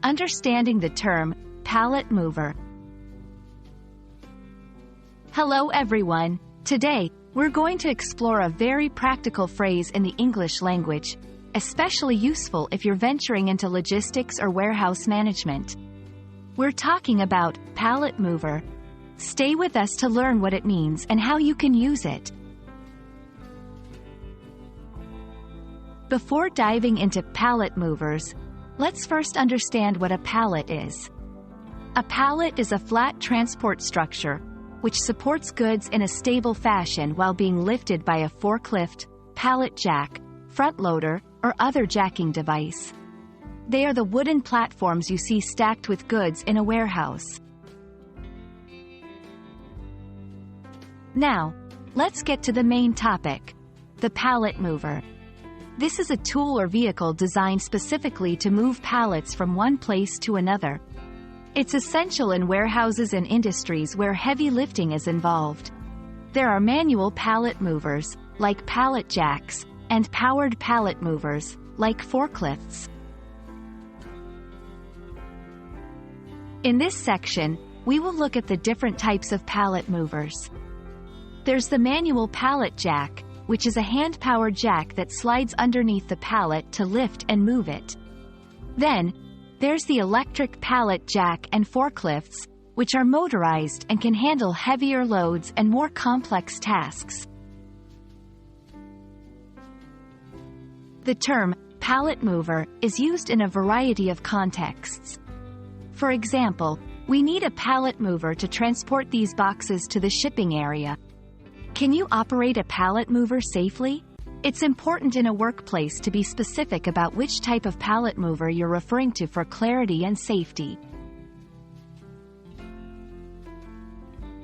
understanding the term pallet mover. Hello everyone. Today, we're going to explore a very practical phrase in the English language, especially useful if you're venturing into logistics or warehouse management. We're talking about pallet mover. Stay with us to learn what it means and how you can use it. Before diving into pallet movers, let's first understand what a pallet is. A pallet is a flat transport structure which supports goods in a stable fashion while being lifted by a forklift, pallet jack, front loader, or other jacking device. They are the wooden platforms you see stacked with goods in a warehouse. Now, let's get to the main topic, the pallet mover. This is a tool or vehicle designed specifically to move pallets from one place to another. It's essential in warehouses and industries where heavy lifting is involved. There are manual pallet movers, like pallet jacks, and powered pallet movers, like forklifts. In this section, we will look at the different types of pallet movers. There's the manual pallet jack, which is a hand-powered jack that slides underneath the pallet to lift and move it. Then, there's the electric pallet jack and forklifts, which are motorized and can handle heavier loads and more complex tasks. The term pallet mover is used in a variety of contexts. For example, we need a pallet mover to transport these boxes to the shipping area. Can you operate a pallet mover safely? It's important in a workplace to be specific about which type of pallet mover you're referring to for clarity and safety.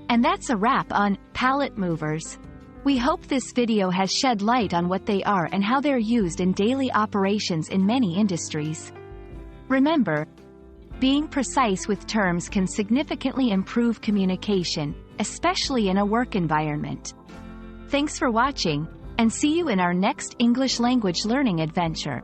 And that's a wrap on pallet movers. We hope this video has shed light on what they are and how they're used in daily operations in many industries. Remember, being precise with terms can significantly improve communication, especially in a work environment. Thanks for watching, and see you in our next English language learning adventure.